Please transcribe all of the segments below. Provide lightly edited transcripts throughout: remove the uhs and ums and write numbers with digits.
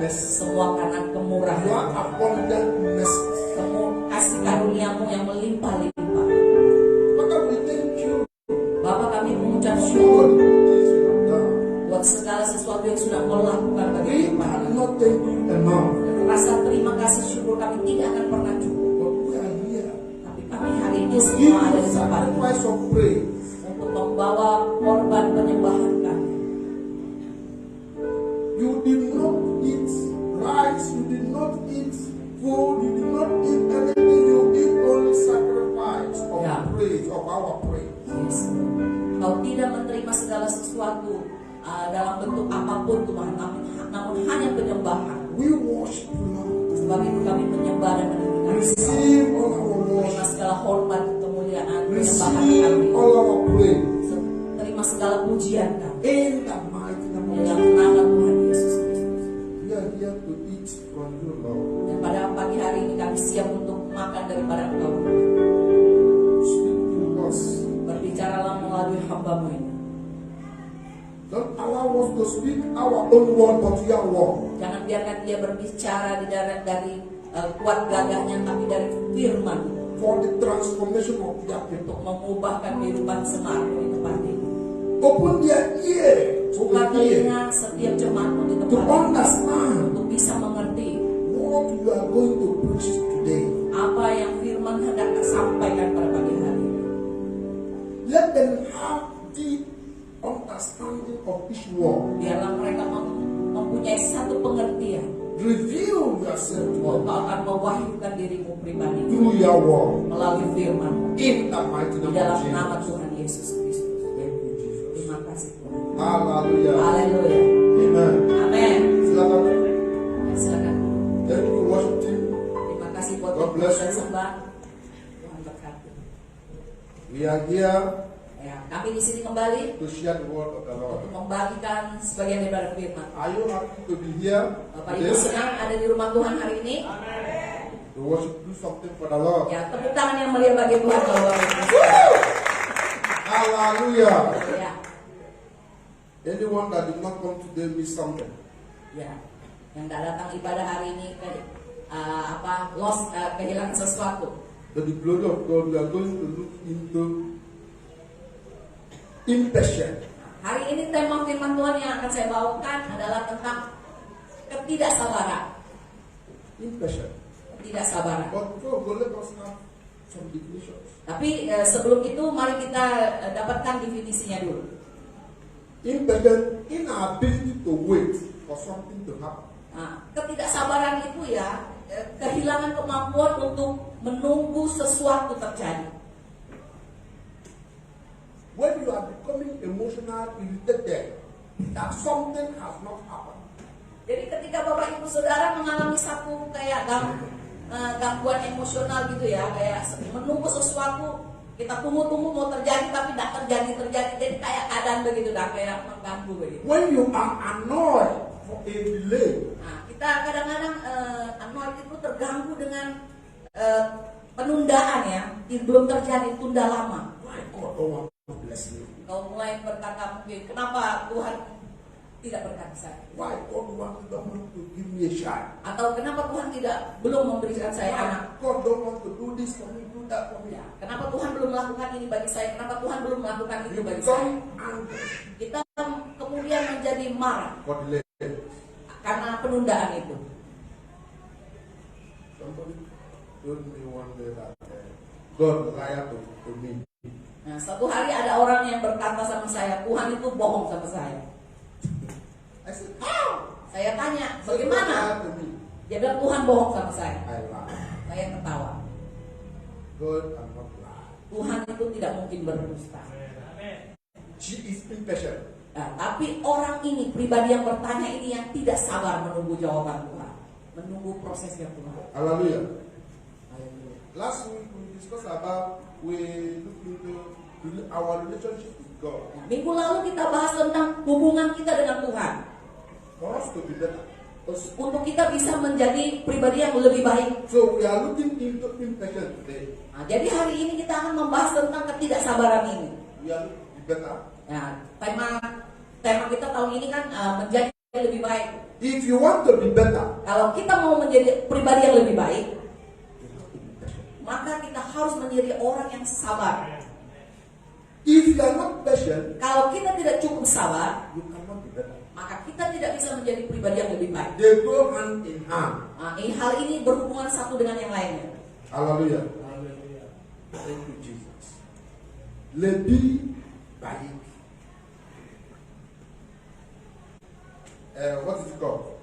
mercy. Semua karena kemurahan. Your abundant mercy. Kasih karuniamu yang melimpah-limpah. Father, we thank you. Bapak, kami mengucap For syukur all the things you have done. buat segala sesuatu yang sudah kau lakukan bagi We kehidupan kami. cannot thank you enough. Rasa terima kasih syukur kami tidak akan pernah cukup. But we are here. Tapi kami hari ini Give semua ada you di tempat ini sacrifice of praise. untuk membawa korban penyembahan kami. You did not eat rice, you did not eat food, you did not eat anything, you eat only sacrifice of praise, of our praise. Yes. Kau tidak menerima segala sesuatu dalam bentuk apapun Tuhan, namun hanya penyembahan. We worship you, Lord. Sebab itu kami menyembah dan menunjukkan Receive all our terima worship. segala hormat, kemuliaan, penyembahan Receive kami. all our praise. Terima segala pujian kami. In the mighty name of Dalam Jesus. nama Tuhan Yesus Kristus. We are here to eat from you, Lord. Dan pada pagi hari ini kami siap untuk makan daripada Engkau. Speak to us. Berbicaralah melalui hamba-Mu ini. Don't allow us to speak our own word, but your word. Jangan biarkan dia berbicara dari kuat gagahnya, tapi dari firman For the transformation of their people. untuk mengubahkan kehidupan semarmu di tempat ini. Open their ear to Buka hear, telinga setiap jemaatmu di to tempat ini understand untuk bisa mengerti what you are going to preach today. apa yang firman hendak sampaikan pada pagi hari ini. Let them have deep understanding of each word. Biarlah mereka mempunyai satu pengertian Reveal yourself to bahwa them Kau akan mewahyukan dirimu pribadi through your word. melalui firman In the mighty di name of dalam Jesus. nama Tuhan Yesus Kristus. Thank you, Jesus. Terima kasih Tuhan. Hallelujah. Haleluya. Amen. Amin. Silakan. Silakan. Thank you, worship team. Terima kasih buat God bless dan you. sembah. Tuhan berkati. We are here Ya, kami di sini kembali to share the word of the Lord. untuk membagikan sebagian daripada firman. Are you happy to be here Bapak Ibu today? senang ada di rumah Tuhan hari ini. To worship, do something for the Lord. Ya, tepuk tangan yang meriah bagi Tuhan kalau Bapak Ibu. Hallelujah. Ya, Anyone that did not come today miss something. ya. Yang tidak datang ibadah hari ini kehilangan sesuatu. By the glory of God, we are going to look into impatience. Hari ini tema firman Tuhan yang akan saya bawakan adalah tentang ketidaksabaran. Impatience. Ketidaksabaran. But before we go, let us have some definitions. Tapi sebelum itu mari kita dapatkan definisinya dulu. Impatience, inability to wait for something to happen. Nah, ketidaksabaran itu ya kehilangan kemampuan untuk menunggu sesuatu terjadi. When you are becoming emotional, irritated, that something has not happened. Jadi ketika Bapak Ibu Saudara mengalami satu kayak gangguan emosional gitu ya, kayak menunggu sesuatu, kita tunggu-tunggu mau terjadi tapi tidak terjadi, jadi kayak keadaan begitu, dah kayak mengganggu begitu. When you are annoyed for a delay, Nah, kita kadang-kadang annoyed itu terganggu dengan penundaan ya, belum terjadi, tunda lama. why God don't want to bless me? Kau mulai berkata mungkin, kenapa Tuhan tidak berkati saya? Why God don't want to give me a child? Atau kenapa Tuhan belum memberikan saya anak? Why God don't want to do this for me, do that for me? Ya, kenapa Tuhan belum melakukan ini bagi saya? Kenapa Tuhan belum melakukan itu You bagi saya? become angry Kita kemudian menjadi marah for delay. karena penundaan itu. Somebody told me one day that God lied to me. Nah, satu hari ada orang yang berkata sama saya, Tuhan itu bohong sama saya. I said, how? Saya tanya, He said, God bagaimana? lied to me. Dia bilang Tuhan bohong sama saya. I lied. Saya ketawa. God cannot lie. Tuhan itu tidak mungkin berdusta. She is impatient. Nah, tapi orang ini, pribadi yang bertanya ini yang tidak sabar menunggu jawaban Tuhan, menunggu prosesnya Tuhan. Hallelujah. Haleluya. Last week we discussed about we look into our relationship with God. Nah, minggu lalu kita bahas tentang hubungan kita dengan Tuhan. For us to be better. Untuk kita bisa menjadi pribadi yang lebih baik. So we are looking into impatience today. Nah, jadi hari ini kita akan membahas tentang ketidaksabaran ini. We are looking to be better. Nah, tema kita tahun ini kan menjadi lebih baik. If you want to be better, Kalau kita mau menjadi pribadi yang lebih baik, maka kita harus menjadi orang yang sabar. if you are not patient, Kalau kita tidak cukup sabar, you cannot be better. maka kita tidak bisa menjadi pribadi yang lebih baik. They go hand in hand. Hal ini berhubungan satu dengan yang lainnya. Hallelujah. Thank you, Jesus. Lebih baik. What is it called?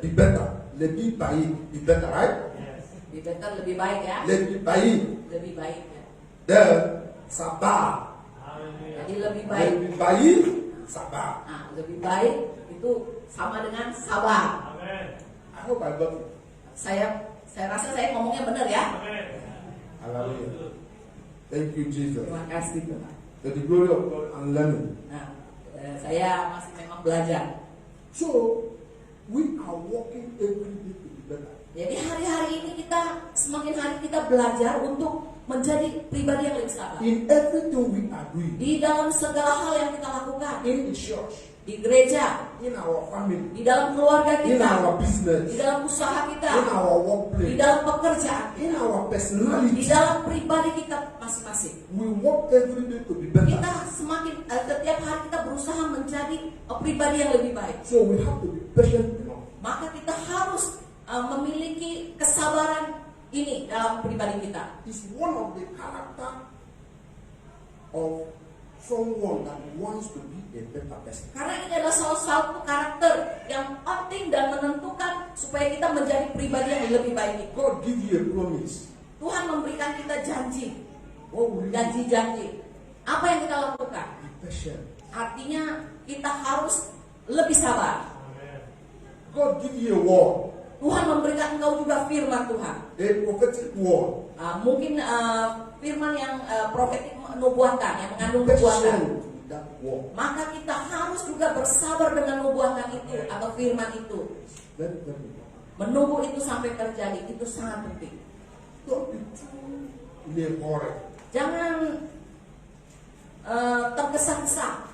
Be better. Lebih baik. Be better, right? Lebih better, lebih baik ya. Lebih baik. Lebih baik ya. Dan sabar. Jadi lebih baik. Lebih baik. Sabar. Lebih baik itu sama dengan sabar. I hope I got it. Saya rasa saya ngomongnya benar ya. Hallelujah. Thank you, Jesus. Terima kasih Tuhan. To the glory of God and learning. Saya masih memang belajar. So, we are walking every day to be better. Jadi hari-hari ini semakin hari kita belajar untuk menjadi pribadi yang lebih sabar. In everything we are doing, Di dalam segala hal yang kita lakukan, in the church, di gereja, in our family, di dalam keluarga in kita, our business, di dalam usaha kita, in our di workplace, dalam pekerjaan, in our di personality, dalam pribadi kita masing-masing. we walk every day to be better. Kita setiap hari kita berusaha menjadi pribadi yang lebih baik. So we have to be patient enough. Maka kita harus memiliki kesabaran ini dalam pribadi kita. It's one of the character of someone that wants to be a better person. Karena ini adalah salah satu karakter yang penting dan menentukan supaya kita menjadi pribadi yang lebih baik. God give you a promise. Tuhan memberikan kita janji, What will you do? janji-janji. Apa yang kita lakukan? Be patient. Artinya kita harus lebih sabar. God give you a word, Tuhan memberikan engkau juga firman Tuhan. a prophetic word. Mungkin firman yang profetik nubuatan yang mengandung Be nubuatan. patient with that word. Maka kita harus juga bersabar dengan nubuatan itu atau firman itu. Very, very important. Menunggu itu sampai terjadi itu sangat penting. Don't be too in a hurry. Jangan tergesa-gesa.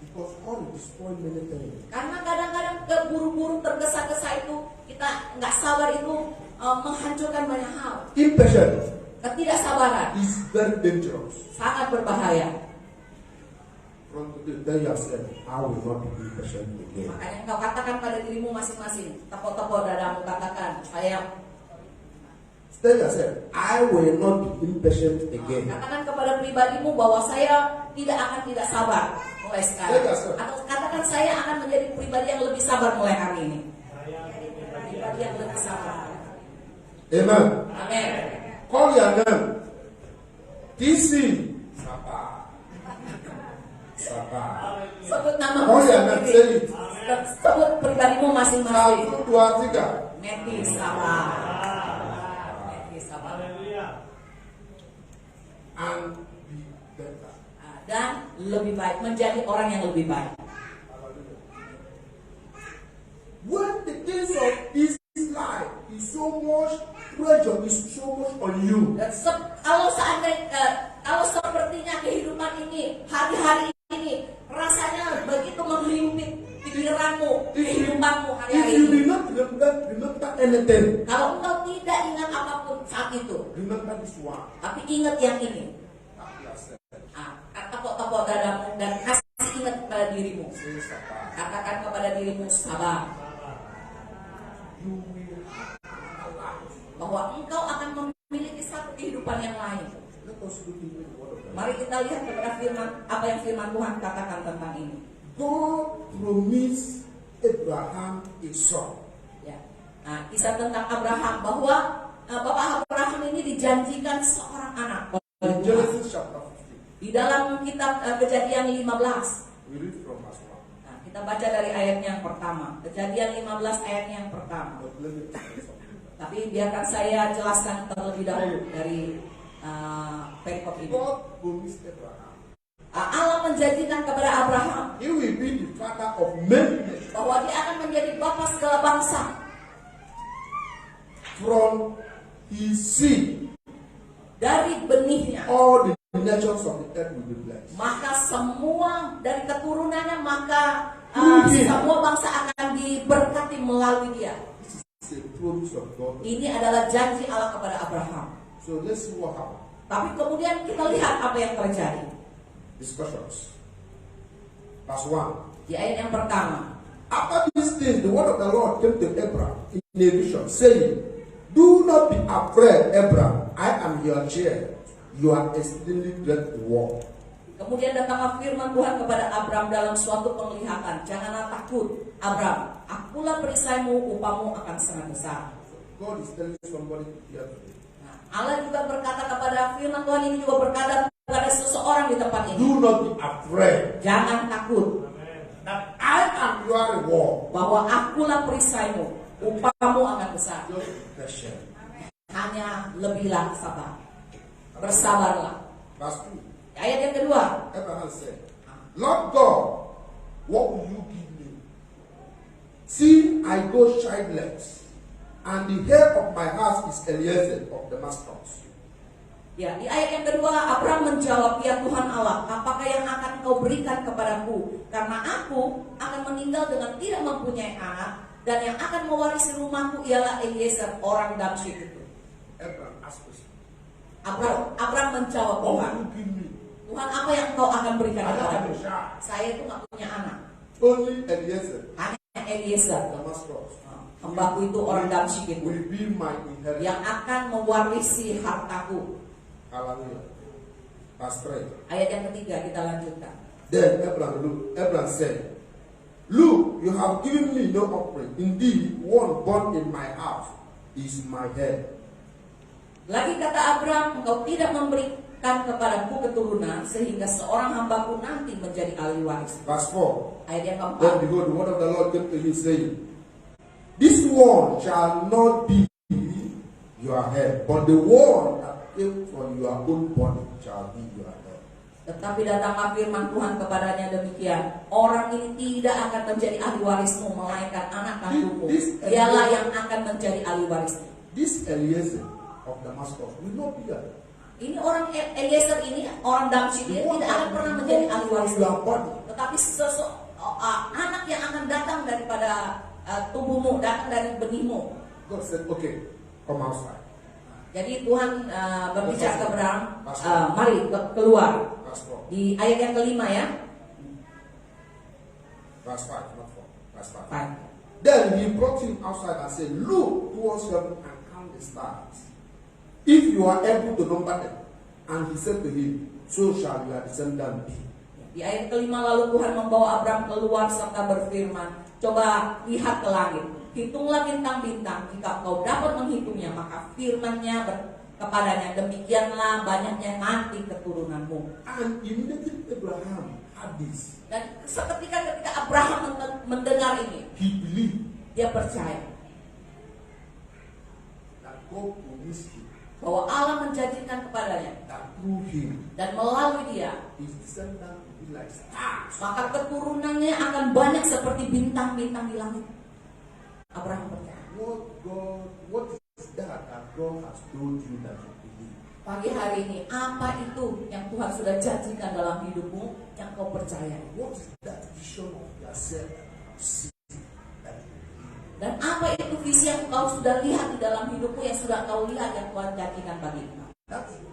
Because all destroy many things. Karena kadang-kadang keburu-buru tergesa-gesa itu kita nggak sabar itu menghancurkan banyak hal. Impatience Ketidaksabaran is very dangerous. sangat berbahaya. From today, tell yourself, I will not be impatient again. Makanya engkau katakan pada dirimu masing-masing, tepuk-tepuk dadamu, katakan, saya Tell yourself, I will not be impatient again. katakan kepada pribadimu bahwa saya tidak sabar mulai sekarang. Atau katakan saya akan menjadi pribadi yang lebih sabar mulai hari ini. Pribadi yang lebih sabar. Amen. Amin. Call your name. TC. Sabar. Sabar. Sebut nama Call your name. Say it. Sebut pribadimu masing-masing. 1, 2, 3. Meti sabar. Meti sabar. And be better. Dan lebih baik, menjadi orang yang lebih baik. When the days of this life is so much pressure, is so much on you. Dan kalau sepertinya kehidupan ini, hari-hari ini rasanya begitu menghimpit pikiranmu, kehidupanmu If hari-hari you ini. did not remember anything, Kalau engkau tidak ingat apapun saat itu, remember this one. tapi ingat yang ini. Tap yourself. Tepuk-tepuk dadamu dan kasih ingat kepada dirimu. Say sabar. Katakan kepada dirimu sabar. You will have a life. Bahwa engkau akan memiliki satu kehidupan yang lain. Let us look into the word of God. Mari kita lihat kepada firman, apa yang firman Tuhan katakan tentang ini. God promised Abraham a son. Ya. Nah, kisah tentang Abraham bahwa Bapak Abraham ini dijanjikan seorang anak. In Genesis chapter 15, Di dalam kitab Kejadian 15. we read from verse 1. Nah, kita baca dari ayat yang pertama. Kejadian 15 ayat yang pertama. But let me tell you something. Tapi biarkan saya jelaskan terlebih dahulu dari perikop ini. God promised Abraham, Allah menjanjikan kepada Abraham he will be the father of many nations. bahwa dia akan menjadi bapa segala bangsa From his seed, dari benihnya. all the nations of the earth will be blessed. Maka semua dari keturunannya, maka semua bangsa akan diberkati melalui dia. This is a promise of God. Ini adalah janji Allah kepada Abraham. So let's see what happened. Tapi kemudian kita lihat apa yang terjadi. Discussions. Verse 1. Di ayat yang pertama. After these things, the word of the Lord came to Abraham in a vision, saying, "Do not be afraid, Abraham. I am your cheer. You are extremely great reward." Kemudian datanglah firman Tuhan kepada Abraham dalam suatu penglihatan. Janganlah takut, Abraham. Akulah perisaimu, upamu akan sangat besar. God is telling somebody here today. Nah, Allah juga berkata kepada firman Tuhan ini juga berkata kepada seseorang di tempat ini. Do not be afraid. Jangan takut. That I am your reward. Bahwa akulah perisaimu, upamu akan besar. Just be patient. Hanya lebihlah sabar. Bersabarlah. Verse 2. Ayat yang kedua. Abraham said, Lord God, what will you give me? See, I go childless, and the head of my house is Eliezer of Damascus. Ya, di ayat yang kedua Abraham menjawab, "Ya Tuhan Allah, apakah yang akan Kau berikan kepadaku? Karena aku akan meninggal dengan tidak mempunyai anak, dan yang akan mewarisi rumahku ialah Eliezer orang Damsyik itu." Abraham asked us, Abraham menjawab, what Tuhan, will you give me? Tuhan, apa yang Kau akan berikan I don't have kepadaku? a child. Saya itu nggak punya anak, Only Eliezer, hanya Eliezer. Damascus, Hambaku itu orang Damsyik itu, will be my inheritance. yang akan mewarisi hartaku. Hallelujah. Verse 3. Ayat yang ketiga kita lanjutkan. Then Abraham said, Look, you have given me no offering. Indeed, one born in my house is my head. Lagi kata Abraham, Engkau tidak memberikan kepadaku keturunan, sehingga seorang hambaku nanti menjadi ahli waris. Verse 4. Ayat yang Then keempat. behold, the word of the Lord came to him, saying, This one shall not be your head, but the one that came from your own body shall be your head. Tetapi datanglah firman Tuhan kepadanya demikian, orang ini tidak akan menjadi ahli warismu, melainkan anak kandungmu. Dialah yang akan menjadi ahli warismu. This Eliezer of Damascus will not be your head. Ini orang Eliezer ini, orang Damsyik ini tidak akan pernah menjadi ahli warismu. Tetapi anak yang akan datang daripada tubuhmu, datang dari benihmu. God said, okay, come outside. Jadi Tuhan berbicara ke Abraham, mari keluar. Di ayat yang kelima ya. Verse 5, not 4. Verse 5. Fine. Then he brought him outside and said, Look towards heaven and count the stars, if you are able to number them. And he said to him, So shall your descendant be. Di ayat kelima lalu Tuhan membawa Abraham keluar serta berfirman, coba lihat ke langit, hitunglah bintang-bintang, jika kau dapat menghitungnya, maka firman-Nya kepadanya, demikianlah banyaknya nanti keturunanmu. And immediately Abraham had this. Dan ketika Abraham mendengar ini, He believed dia percaya that God promised him bahwa Allah menjanjikan kepadanya, that through him dan melalui dia, his descendant will be like stars. maka keturunannya akan banyak seperti bintang-bintang di langit. Abraham percaya. What is that God has told you that you believe? Pagi hari ini, apa itu yang Tuhan sudah janjikan dalam hidupmu yang kau percaya? What is that vision of yourself that you see that you believe? Dan apa itu visi yang kau sudah lihat di dalam hidupmu yang sudah kau lihat yang Tuhan janjikan bagi engkau?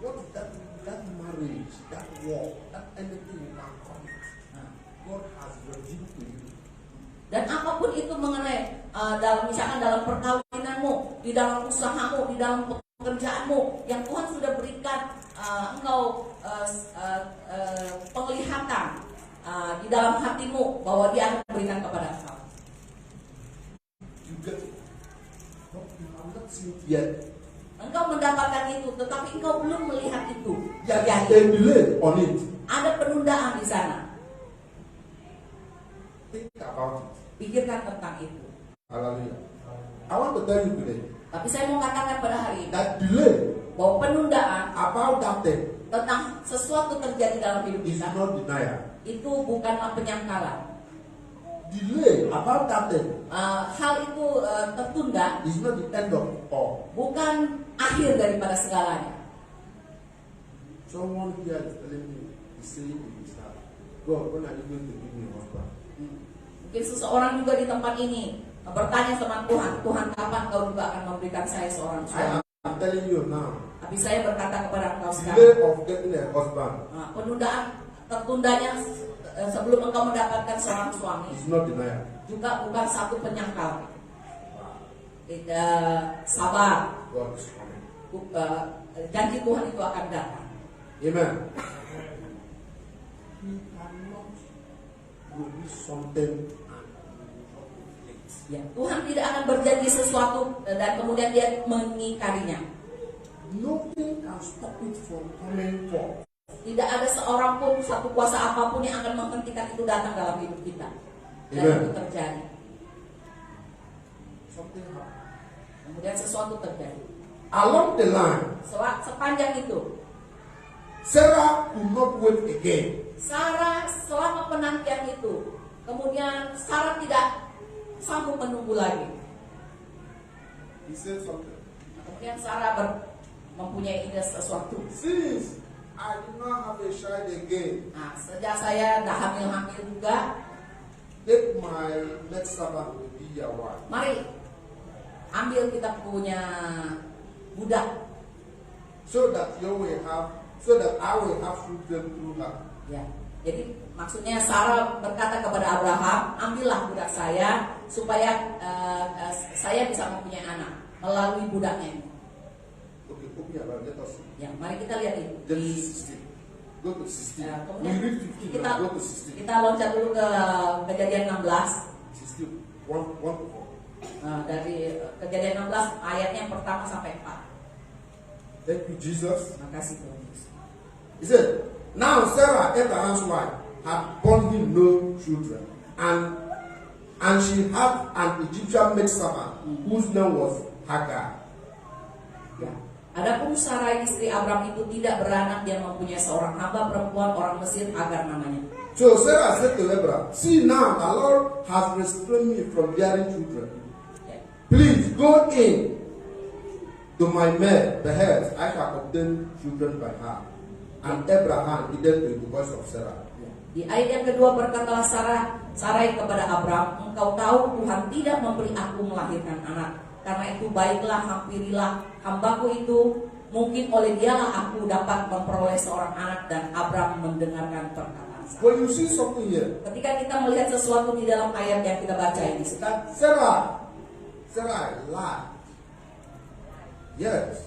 What is that marriage, that war, that anything you can call it, God has revealed to you. Dan apapun itu mengenai misalkan dalam perkawinanmu, di dalam usahamu, di dalam pekerjaanmu yang Tuhan sudah berikan engkau penglihatan di dalam hatimu bahwa Dia akan berikan kepada engkau. You get it. But you have not seen it yet. Engkau mendapatkan itu, tetapi engkau belum melihat itu. There is Jadi a delay on it. ada penundaan di sana. Think about it. Pikirkan tentang itu. Hallelujah. I want to tell you today Tapi saya mau katakan pada hari ini that delay bahwa penundaan about that thing tentang sesuatu terjadi dalam hidup is kita not denial. itu bukanlah penyangkalan. Delay about that thing Hal itu tertunda is not the end of all. bukan akhir daripada segalanya. Someone here is telling me, he's saying in his heart, God, when are you going to give me a husband? Mungkin seseorang juga di tempat ini bertanya sama Tuhan, Tuhan kapan kau juga akan memberikan saya seorang suami? I'm telling you now, Tapi saya berkata kepada engkau delay sekarang, of getting a husband penundaan tertundanya sebelum engkau mendapatkan seorang suami is not denial. juga bukan satu penyangkal. Tidak sabar, God is coming. janji Tuhan itu akan datang. Amen. We cannot release something and Ya, Tuhan tidak akan berjanji sesuatu dan kemudian dia mengingkarinya. nothing can stop it from coming forth. Tidak ada seorang pun, satu kuasa apapun yang akan menghentikan itu datang dalam hidup kita. Dan Amen. itu terjadi. Something happened. Kemudian sesuatu terjadi. Along the line, Sepanjang itu, Sarah could not wait again. Sarah selama penantian itu, kemudian Sarah tidak sanggup menunggu lagi. He said something. Kemudian Sarah mempunyai ide sesuatu. Since I did not have a child again, Nah, sejak saya dah hamil-hamil juga, let my next servant will be your wife. mari ambil kita punya budak. So that I will have children through her. Ya, jadi maksudnya Sarah berkata kepada Abraham, ambillah budak saya supaya saya bisa mempunyai anak melalui budaknya ini. Okay, open your Bible, let us see. Ya, mari kita lihat ini. Genesis 16. Go to 16. Ya, We kemudian read 15 kita now. Go to 16. kita loncat dulu ke Kejadian 16. 16. 1 to 4. Dari Kejadian 16 ayatnya yang pertama sampai 4. Thank you, Jesus. Terima kasih Tuhan Yesus. He said, now Sarah, Abraham's wife, had borne him no children, and she had an Egyptian maidservant whose name was Hagar. Ya. Adapun Sarai istri Abram itu tidak beranak, dia mempunyai seorang hamba perempuan orang Mesir, Hagar namanya. So Sarah said to Abraham, see now the Lord has restrained me from bearing children. Ya. Please go in to my maid, perhaps I shall obtain children by her. And Abraham didn't do it because of Sarah. Di ayat yang kedua berkatalah Sarai kepada Abram, engkau tahu Tuhan tidak memberi aku melahirkan anak. Karena itu baiklah, hampirilah hambaku itu, mungkin oleh dialah aku dapat memperoleh seorang anak. Dan Abram mendengarkan perkataan Sarai. When you see something here, Ketika kita melihat sesuatu di dalam ayat yang kita baca ini, that Sarah lied. Yes,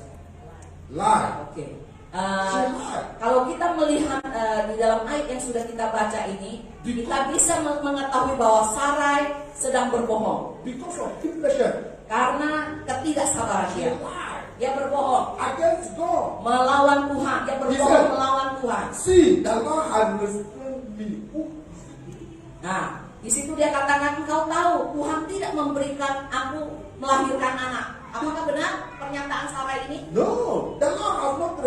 lied. oke. Lied. Kalau kita melihat di dalam ayat yang sudah kita baca ini, kita bisa mengetahui bahwa Sarai sedang berbohong Because of impatience, karena ketidaksabaran she dia. lied Dia berbohong against God. melawan Tuhan. Dia berbohong melawan Tuhan. See, the Lord has restrained me. Who is it? Nah, di situ dia katakan, engkau tahu Tuhan tidak memberikan aku melahirkan anak. Apakah benar pernyataan Sarai ini? No, the Lord has not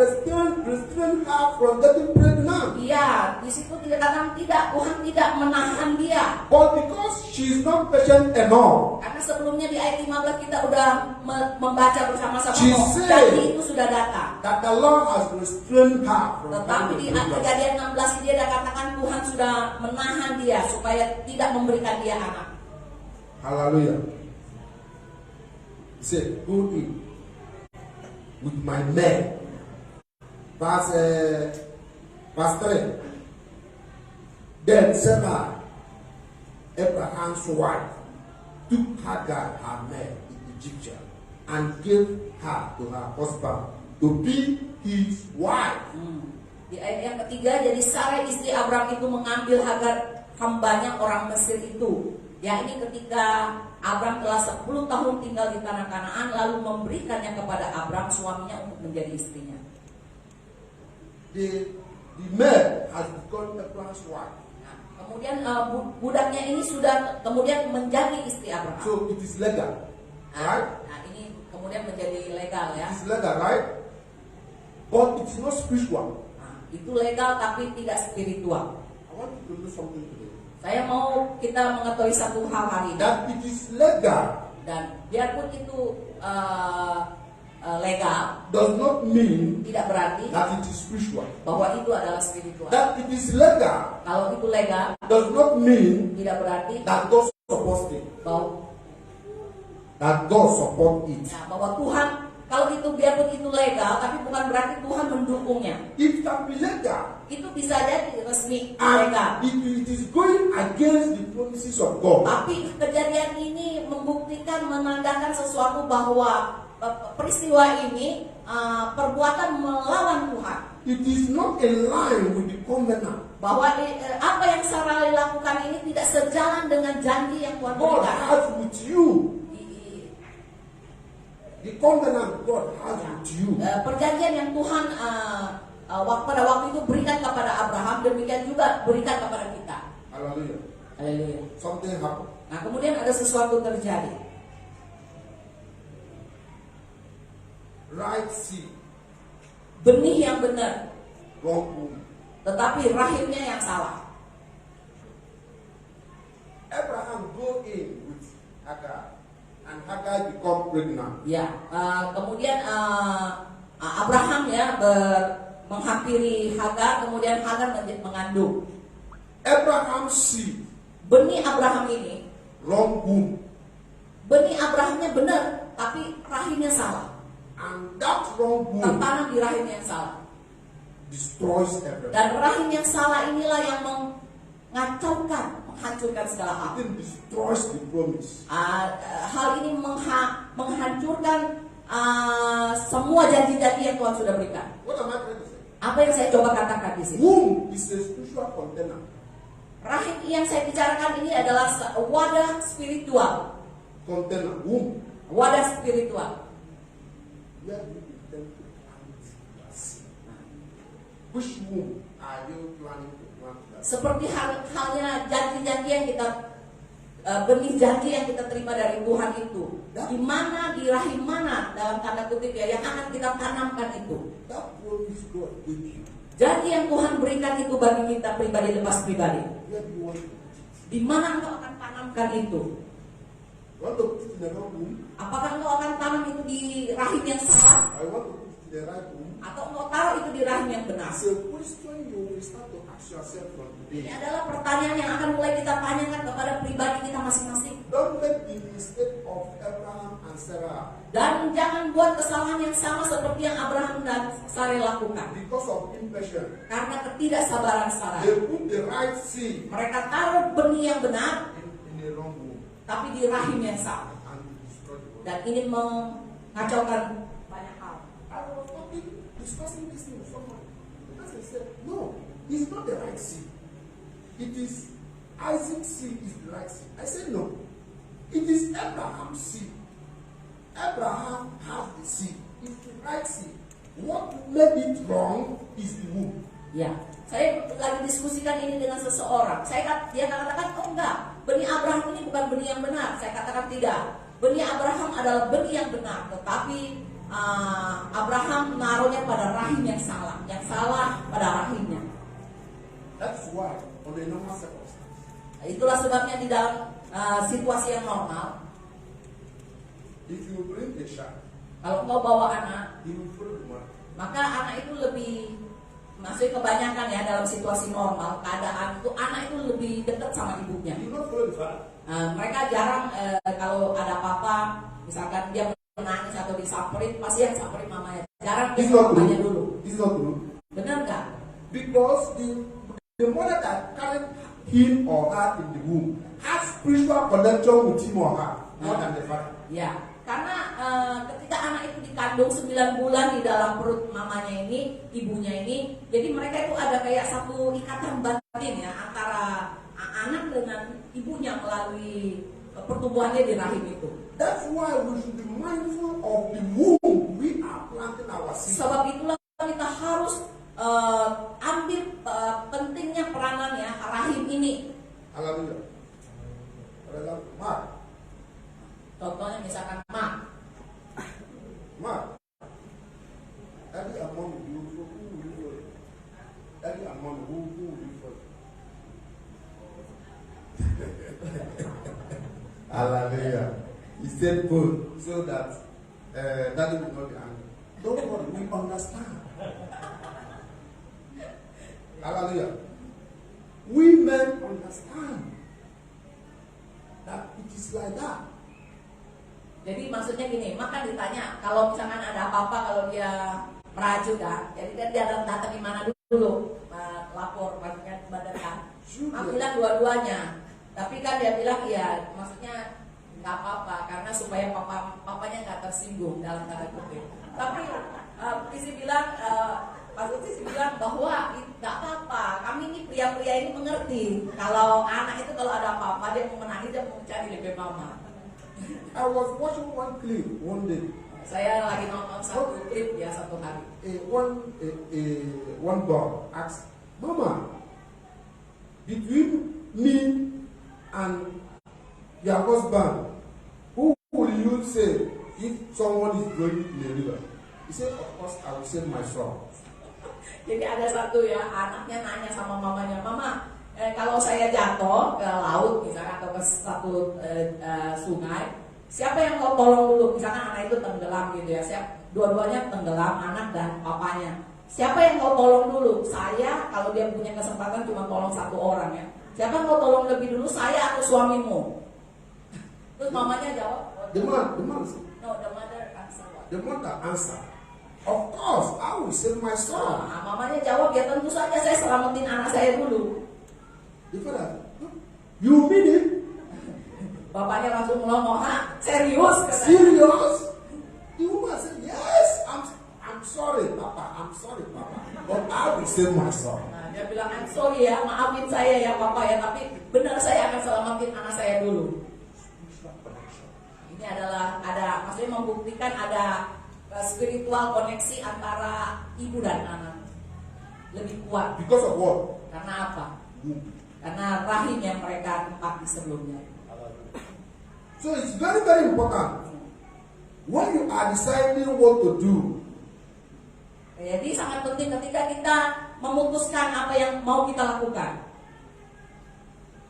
restrained her from getting pregnant. Iya, di situ dikatakan tidak, Tuhan tidak menahan dia. But because she is not patient enough, Karena sebelumnya di ayat 15 kita udah membaca bersama-sama She bahwa said janji itu sudah datang. that the Lord has restrained her from Tetapi di having a pregnancy. Kejadian 16 ini dia katakan Tuhan sudah menahan dia supaya tidak memberikan dia anak. Hallelujah. He said, go in with my men. Verse 3. Then Sarah, Abraham's wife, took Hagar, her maid, the Egyptian, and gave her to her husband to be his wife. Di ayat yang ketiga, jadi Sarai istri Abram itu mengambil Hagar hambanya orang Mesir itu. Ya, ini ketika Abram telah 10 tahun tinggal di tanah Kanaan, lalu memberikannya kepada Abram suaminya untuk menjadi istrinya. The maid has become Abraham's wife. Nah, kemudian budaknya ini sudah kemudian menjadi istri Abraham. So it is legal, right? Nah, ini kemudian menjadi legal ya. It is legal, right? But it is not spiritual. Nah, itu legal tapi tidak spiritual. I want you to do something today. Saya mau kita mengetahui satu hal hari ini. That it is legal, Dan biarpun itu legal does not mean tidak berarti that it is spiritual. bahwa itu adalah spiritual. That it is legal Kalau itu legal does not mean tidak berarti that God supports it. Bahwa Tuhan, kalau itu biarpun itu legal, tapi bukan berarti Tuhan mendukungnya. It can be legal. Itu bisa jadi resmi And legal. it is going against the promises of God. Tapi kejadian ini membuktikan, menandakan sesuatu bahwa peristiwa ini perbuatan melawan Tuhan. It is not in line with the covenant. Bahwa apa yang Sarai lakukan ini tidak sejalan dengan janji yang Tuhan God berikan. has with you. The covenant God has with you. Perjanjian yang Tuhan pada waktu itu berikan kepada Abraham, demikian juga berikan kepada kita. Hallelujah. Haleluya. Something happened. Nah, kemudian ada sesuatu terjadi. Right seed, Benih yang benar, wrong womb. tetapi rahimnya yang salah. Abraham go in with Hagar, and Hagar become pregnant. Ya, kemudian Abraham ya menghampiri Hagar, kemudian Hagar mengandung. Abraham's seed, Benih Abraham ini, wrong womb, benih Abrahamnya benar, tapi rahimnya salah. and that wrong womb Tertanam di rahim yang salah. destroys everything. Dan rahim yang salah inilah yang mengacaukan, menghancurkan segala hal. It destroys the promise. Hal ini menghancurkan semua janji-janji yang Tuhan sudah berikan. What am I trying to say? Apa yang saya coba katakan di sini? Womb is a spiritual container. Rahim yang saya bicarakan ini adalah wadah spiritual. Container, womb. Wadah spiritual. Where do you intend to plant your seed? Which womb are you planning to plant that seed? Seperti halnya janji-janji yang kita benih janji yang kita terima dari Tuhan itu. Di mana, di rahim mana dalam tanda kutip ya yang akan kita tanamkan itu. That promise God gave you. Janji yang Tuhan berikan itu bagi kita pribadi lepas pribadi. Where do you want to put it? Di mana engkau akan tanamkan itu? You want to put it in the wrong womb? Apakah engkau akan tanam itu di rahim yang salah? I want to put it in the right womb. Atau engkau taruh itu di rahim yang benar? It's a question you will start to ask yourself from Ini today. adalah pertanyaan yang akan mulai kita tanyakan kepada pribadi kita masing-masing. Don't make the mistake of Abraham and Sarah Dan jangan buat kesalahan yang sama seperti yang Abraham dan Sarai lakukan. because of impatience. Karena ketidaksabaran Sarai. They put the right seed Mereka taruh benih yang benar, in the wrong womb tapi di rahim yang salah. and destroy the womb. Dan ini mengacaukan banyak hal. I was discussing this thing with someone. The person said, no, it's not the right seed. It is Isaac's seed is the right seed. I said, no. It is Abraham's seed. Abraham has the seed. It's the right seed. What made it wrong is the womb. Ya, saya lagi diskusikan ini dengan seseorang. Dia katakan, oh enggak, benih Abraham ini bukan benih yang benar. Saya katakan tidak. Benih Abraham adalah benih yang benar, tetapi Abraham menaruhnya pada rahim yang salah pada rahimnya. That's why, on a normal circumstance, Itulah sebabnya di dalam situasi yang normal, if you bring a child, kalau engkau bawa anak, he will follow the mother. maka anak itu lebih, maksudnya kebanyakan ya dalam situasi normal, keadaan itu anak itu lebih dekat sama ibunya. He will not follow the father. Mereka jarang kalau ada apa-apa, misalkan dia menangis atau disamperin, pasti yang samperin mamanya. Jarang dia It's not mamanya true. dulu. It's not true. Benar nggak? Because the mother that carried him or her in the womb has spiritual connection with him or her, more than the father. Ya, karena ketika anak itu dikandung 9 bulan di dalam perut mamanya ini, ibunya ini, jadi mereka itu ada kayak satu ikatan batin ya antara anak dengan ibunya melalui pertumbuhannya di rahim itu. That's why we should be mindful of the womb we are planting our seed. Sebab itulah kita harus ambil pentingnya peranannya rahim ini. Hallelujah. Hallelujah. Mark. Contohnya misalkan Mark. Every among you, who will you follow? Every among who will you follow? Hallelujah. He said both so that Daddy will not be angry. Don't worry, we understand. Hallelujah. We men understand that it is like that. Jadi maksudnya gini, maka ditanya kalau misalkan ada apa-apa kalau dia merajuk kan, jadi kan dia datang di mana dulu, lapor maksudnya badan. Aku bilang dua-duanya, tapi kan dia bilang ya maksudnya nggak apa-apa karena supaya papanya nggak tersinggung dalam tanda kutip. Tapi Sisi bilang Pak Sisi bilang bahwa nggak apa-apa, kami ini pria-pria ini mengerti kalau anak itu kalau ada apa-apa dia mau menangis, dia mau cari lebih mama. I was watching one clip one day. Saya lagi nonton satu klip ya satu hari. One boy asked, Mama, between me and your husband, who will you say if someone is going in the river? He said, of course, I will save my son. Jadi ada satu ya anaknya nanya sama mamanya, Mama, kalau saya jatuh ke laut misalkan atau ke satu sungai, siapa yang mau tolong dulu? Misalkan anak itu tenggelam gitu ya, dua-duanya tenggelam, anak dan papanya. Siapa yang mau tolong dulu? Saya, kalau dia punya kesempatan cuma tolong satu orang ya. Siapa yang mau tolong lebih dulu, saya atau suamimu? Terus mamanya jawab, The mother answer what? The mother answered, of course, I will save my son. Nah, mamanya jawab, ya tentu saja saya selamatin anak saya dulu. The father, you mean it? Bapaknya langsung ngomong, serius? Serious? The woman said, yes, I'm sorry, Papa. I'm sorry, Papa. But I will save my son. Nah, dia bilang, I'm sorry ya, maafin saya ya Papa ya, tapi benar saya akan selamatin anak saya dulu. Ini adalah maksudnya membuktikan ada spiritual koneksi antara ibu dan anak lebih kuat. Because of what? Karena apa? Karena rahim yang mereka tempati sebelumnya. So it's very, very important when you are deciding what to do. Jadi sangat penting ketika kita memutuskan apa yang mau kita lakukan.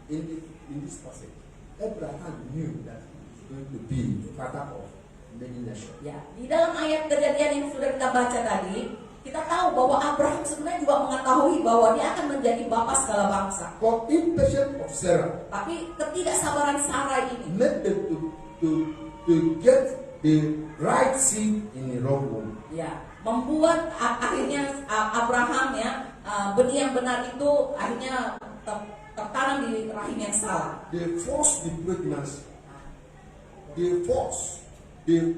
In this passage, Abraham knew that he was going to be father of many nations. Ya, di dalam ayat Kejadian yang sudah kita baca tadi, kita tahu bahwa Abraham sebenarnya juga mengetahui bahwa dia akan menjadi bapa segala bangsa. But impatience of Sarah Tapi ketidaksabaran Sarai ini made them to get the right seed in the wrong womb. ya membuat akhirnya Abraham ya benih yang benar itu akhirnya tertanam di rahim yang salah. They forced the pregnancy. They forced the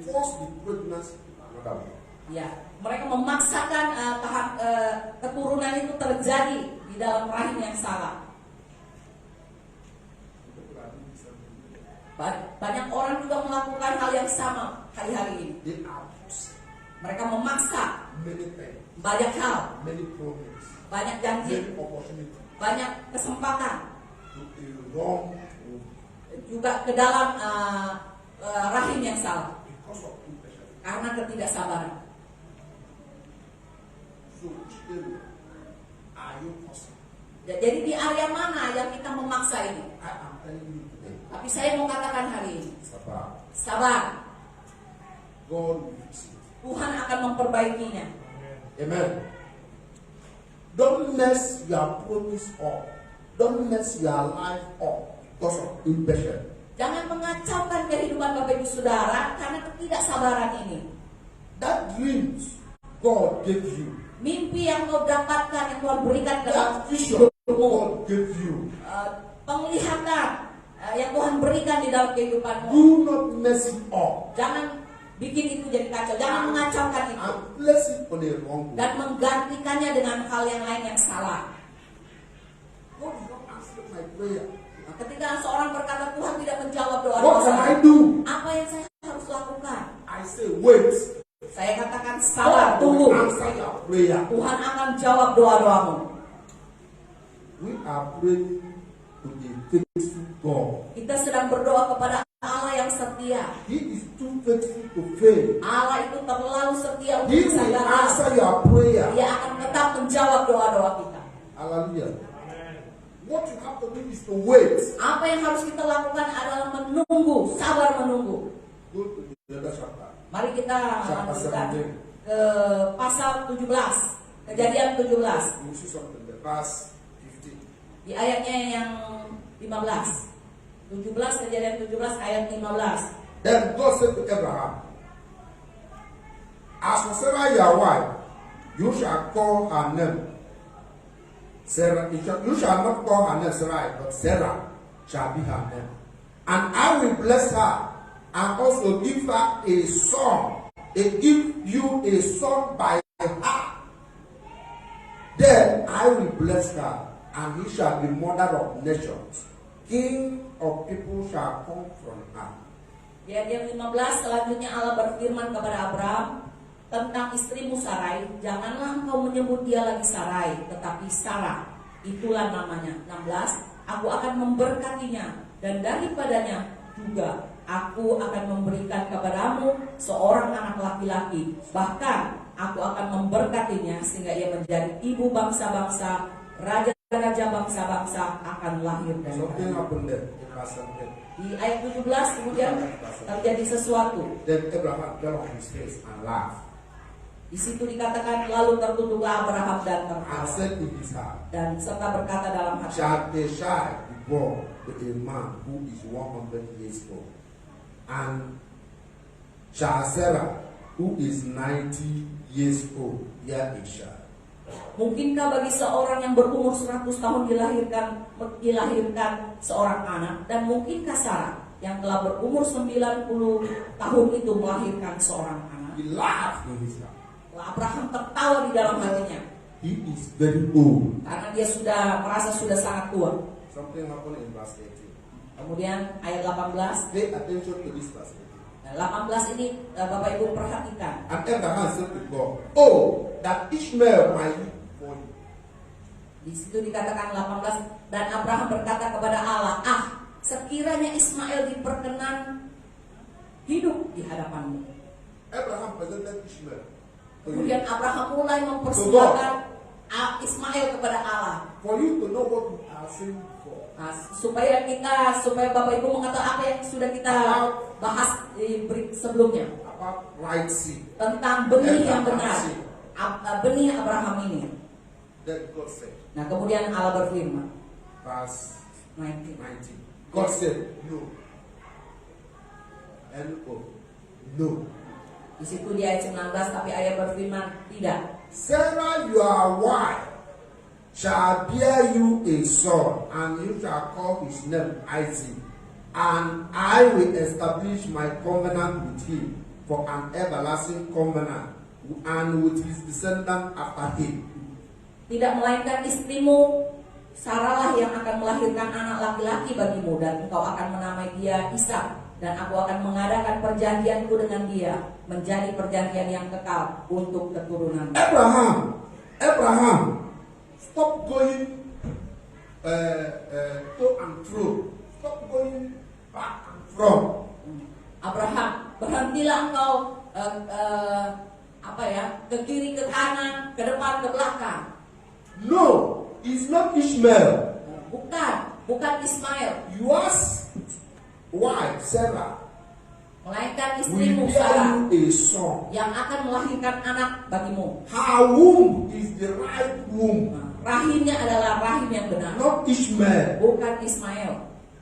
pregnancy to another one. Ya, mereka memaksakan keturunan itu terjadi di dalam rahim yang salah. Banyak orang juga melakukan hal yang sama hari-hari ini. They are forced Mereka memaksa many things, banyak hal, many problems, banyak janji, many opportunities banyak kesempatan to a wrong womb juga ke dalam rahim yang salah because of impatience. karena ketidaksabaran. So which area are you forcing? Jadi di area mana yang kita memaksa ini? I am telling you today, Tapi saya mau katakan hari ini, Sabah, sabar, God will fix it. Tuhan akan memperbaikinya. Amen. Don't mess your promise up. Don't mess your life up because of impatience. Jangan mengacaukan kehidupan Bapak Ibu Saudara karena ketidaksabaran ini. That dreams God gave you, Mimpi yang kau dapatkan, yang Tuhan berikan dalam that vision hidupmu, God gave you, penglihatan yang Tuhan berikan di dalam kehidupanmu. do not mess it up Jangan bikin itu jadi kacau, jangan mengacaukan itu and place it on the wrong way. dan menggantikannya dengan hal yang lain yang salah. God is not answering my prayer. Nah, ketika seorang berkata Tuhan tidak menjawab doa What can I saya, do? apa yang saya harus lakukan? I say, wait. Saya katakan sabar, God will tunggu. answer your prayer. Tuhan akan jawab doa-doamu. We are praying to the faithful God. Kita sedang berdoa kepada Allah yang setia. He is too faithful to fail. Allah itu terlalu setia He untuk bisa will gagal. answer your prayer. Dia akan tetap menjawab doa-doa kita. Hallelujah. What you have to do is to wait. Apa yang harus kita lakukan adalah menunggu, sabar menunggu. Go to the other chapter. Mari kita Chapter lanjutkan 17. ke pasal 17. Kejadian 17. You see something, the verse 15. Di ayatnya yang 15. 17, Kejadian 17 ayat 15. Then God said to Abraham, as for Sarah your wife, you shall call her name Sarah. You shall not call her name Sarai, but Sarah shall be her name. And I will bless her and also give her a son. Give you a son by her. Then I will bless her, and he shall be mother of nations. King of people shall come from her. Di ayat 15 selanjutnya Allah berfirman kepada Abraham tentang istrimu Sarai, janganlah engkau menyebut dia lagi Sarai, tetapi Sarah, itulah namanya. 16, aku akan memberkatinya, dan daripadanya juga aku akan memberikan kepadamu seorang anak laki-laki. Bahkan aku akan memberkatinya sehingga ia menjadi ibu bangsa-bangsa, raja-raja bangsa-bangsa akan lahir dari Something dia. happened there in verse 17. Di ayat 17 kemudian terjadi sesuatu. Then Abraham fell on his face and laughed, Di situ dikatakan lalu tertunduklah Abraham dan and tertawa said in his heart, dan serta berkata dalam hati, shall a child be born to a man who is 100 years old? And shall Sarah, who is 90 years old, bear a child? mungkinkah bagi seorang yang berumur 100 tahun dilahirkan seorang anak, dan mungkinkah Sarah yang telah berumur 90 tahun itu melahirkan seorang anak? He laughed in his heart. Abraham tertawa di dalam hatinya He is very old. karena dia merasa sudah sangat tua. Something happened in verse 18. Kemudian ayat 18. Pay attention to this verse 18. Nah, 18 ini Bapak Ibu perhatikan. And Abraham said to God, oh, that Ishmael might live for you. Di situ dikatakan 18, dan Abraham berkata kepada Allah, sekiranya Ismail diperkenan hidup di hadapanmu. Abraham presented Ishmael to you. Kemudian Abraham mulai mempersembahkan Ismail kepada Allah. For you to know what we are saying before. Nah, supaya Bapak Ibu mengetahui apa yang sudah kita bahas di sebelumnya About right seed. tentang benih yang benar, benih Abraham ini. Then God said, Nah, kemudian Allah berfirman, verse 19. 19. God said, no. N-O. No. Di situ di ayat 19, tapi ayat berfirman tidak. Sarah your wife shall bear you a son, and you shall call his name Isaac. And I will establish my covenant with him for an everlasting covenant, and with his descendant after him. Tidak melainkan istrimu Sarah yang akan melahirkan anak laki-laki bagimu, dan engkau akan menamai dia Ishak, dan aku akan mengadakan perjanjianku dengan dia menjadi perjanjian yang kekal untuk keturunan. Abraham, stop going to and fro. Stop going back and from. Abraham, berhentilah engkau ke kiri ke kanan, ke depan ke belakang. No, it's not Ishmael. Bukan Ismail, Your wife Sarah melainkan will istrimu bear Sarah you a son. yang akan melahirkan anak bagimu. Her womb is the right womb, Rahimnya adalah rahim yang benar, not Ishmael. bukan Ismail.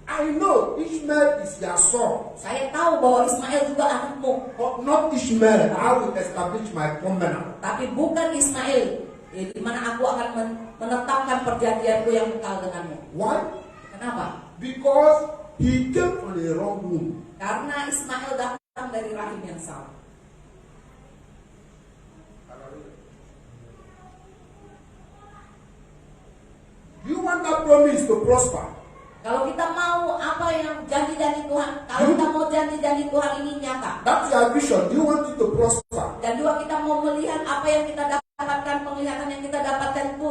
I know Ishmael is your son, Saya tahu bahwa Ismail juga anakmu, but not Ishmael. I will establish my covenant. tapi bukan Ismail, di mana aku akan menetapkan perjanjianku yang kekal denganmu. Why? Kenapa? Because he came from the wrong womb. Karena Ismail datang dari rahim yang salah. Do you want that promise to prosper? Kalau kita mau apa yang janji-janji Tuhan, kalau kita mau janji-janji Tuhan ini nyata, That's your vision. Do you want it to prosper? dan juga kita mau melihat apa yang kita dapatkan, penglihatan yang kita dapatkan itu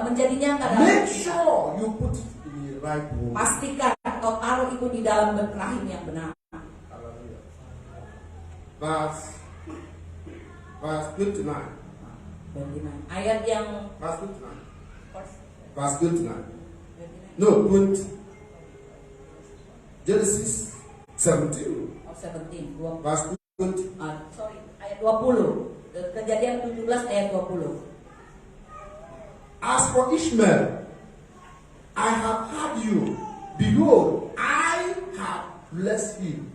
menjadi nyata dalam Make hidup kita. sure you put it in the right womb. Pastikan kau taruh itu di dalam rahim yang benar. Hallelujah. Verse 29. Ayat yang Verse 29. Verse 29. No, 20. Genesis 17. Oh, 17, Verse 20. Ayat 20. Kejadian 17 ayat 20. As for Ishmael, I have had you. Behold, I have blessed him.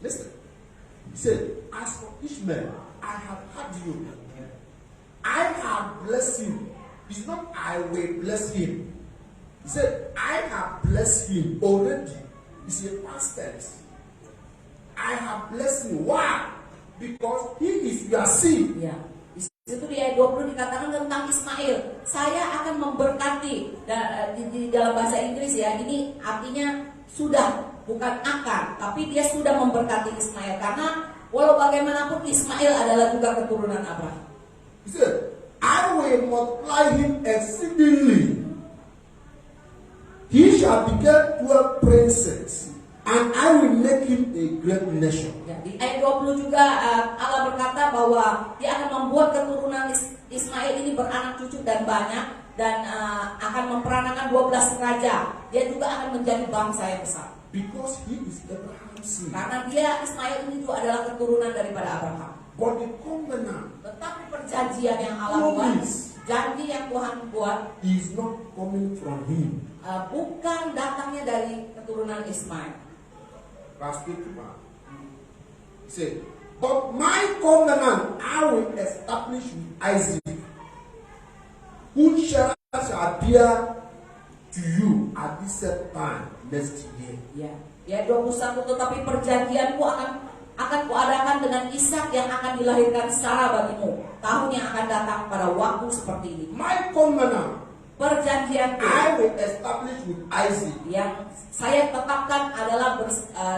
Listen. He said, as for Ishmael, I have had you. I have blessed him. It's not I will bless him. He said, I have blessed him already. It's a past tense. I have blessed him. Why? Because he is your seed. Ya. Di situ di ayat 20 dikatakan tentang Ismail. Saya akan memberkati. Di dalam bahasa Inggris ya, ini artinya sudah, bukan akan, tapi dia sudah memberkati Ismail. Karena walau bagaimanapun Ismail adalah juga keturunan Abraham. He said, I will multiply him exceedingly. He shall beget 12 princes, and I will make him a great nation. Ya, di ayat 20 juga Allah berkata bahwa dia akan membuat keturunan Ismail ini beranak cucu dan banyak, dan akan memperanakan 12 raja. Dia juga akan menjadi bangsa yang besar. Because he is Abraham's seed. Karena dia Ismail ini itu adalah keturunan daripada Abraham. But the covenant Tetapi perjanjian yang Allah buat, janji yang Tuhan buat, is not coming from him. bukan datangnya dari keturunan Ismail. Verse 21. He said, but my covenant I will establish with Isaac, whose shall appear to you at this set time next year. Ya, ya 21, tetapi perjanjianku akan kuadakan dengan Ishak yang akan dilahirkan Sarah bagimu tahun yang akan datang pada waktu seperti ini. My covenant Perjanjianku I will establish with Isaac. yang saya tetapkan adalah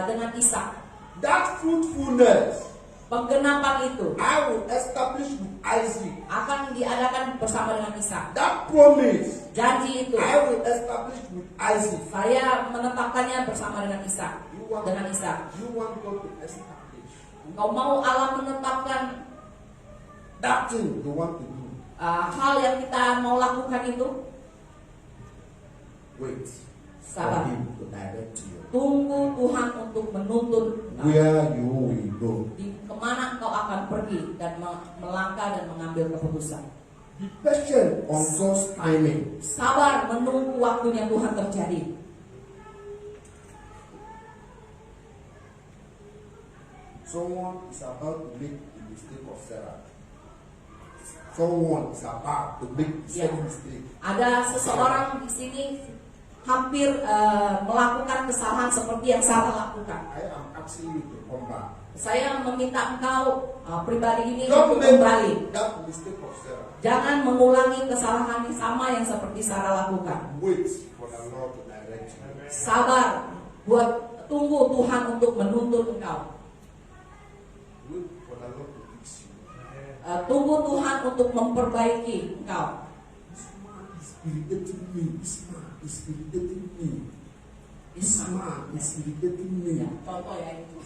dengan Ishak. That fruitfulness Penggenapan itu I will establish with Isaac. akan diadakan bersama dengan Ishak. That promise Janji itu I will establish with Isaac. saya menetapkannya bersama dengan Ishak. You want, Dengan Ishak. you want God to establish Engkau mau Allah menetapkan that thing you want to do. hal yang kita mau lakukan itu? Wait for Sabar. him to direct you. Tunggu Tuhan untuk menuntun engkau. Where you will go. Di kemana engkau akan pergi dan melangkah dan mengambil keputusan. Be patient on God's timing. Sabar menunggu waktunya Tuhan terjadi. Someone is about to make the mistake of Sarah. Someone is about to make the Ya. same mistake. Ada seseorang di sini hampir melakukan kesalahan seperti yang Sarah lakukan. I am asking you to come back. Saya meminta engkau pribadi ini Don't untuk make kembali. that mistake of Sarah. Jangan mengulangi kesalahan yang sama yang seperti Sarah lakukan. Wait for the Lord to direct you. Sabar, tunggu Tuhan untuk menuntun engkau. Wait for the Lord to fix you. Tunggu Tuhan untuk memperbaiki engkau. This man is irritating me. This man is irritating me. This man is irritating me. Ya, contoh ya itu.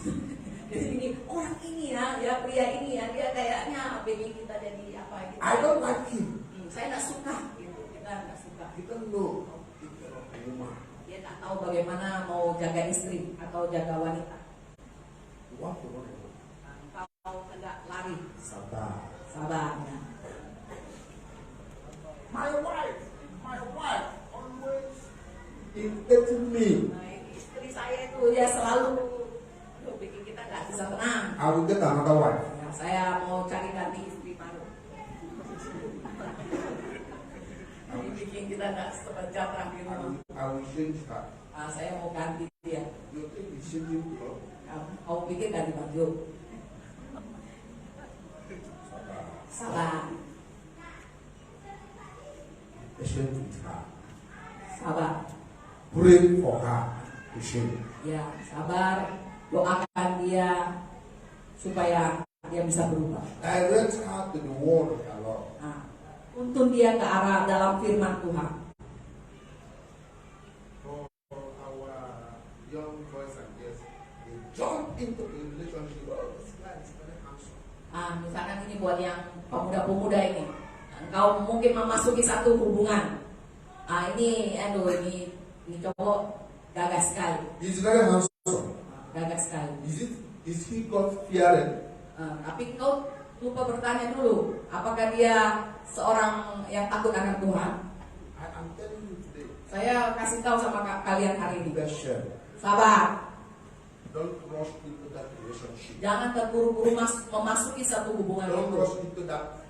Jadi ini orang ini ya pria ini ya, dia kayaknya bikin kita jadi apa gitu. I don't like him. Saya nggak suka gitu, kita nggak suka. He don't know how to take care of a woman. Dia nggak tahu bagaimana mau jaga istri atau jaga wanita. You want to run away. Engkau hendak lari, Sabar. sabar. Ya. My wife always irritating me. Nah, istri saya itu ya selalu bikin kita nggak bisa tenang. I will get another wife. Ya, saya mau cari ganti istri baru. Ini bikin kita nggak sejahtera di rumah. I will change her. Saya mau ganti dia. You think he's changing clothes? Kamu pikir ganti baju? Sabar, Patient with her. sabar. Pray for her. Patient. Ya, sabar. Doakan dia supaya dia bisa berubah. Direct her to the word of the Lord. Nah, tuntun dia ke arah dalam firman Tuhan. For our young boys and girls, they jump into a relationship. Oh, this guy is very handsome. Misalkan ini buat yang pemuda-pemuda ini, engkau mungkin memasuki satu hubungan. Ini cowok gagah sekali, He's very handsome. gagah sekali. Is it Is he God fearing? Tapi kau lupa bertanya dulu, apakah dia seorang yang takut akan Tuhan? I am telling you today. Saya kasih tahu sama kalian hari ini. Patient. Sabar. Don't rush into that relationship. Jangan terburu-buru memasuki satu hubungan Don't itu. rush into that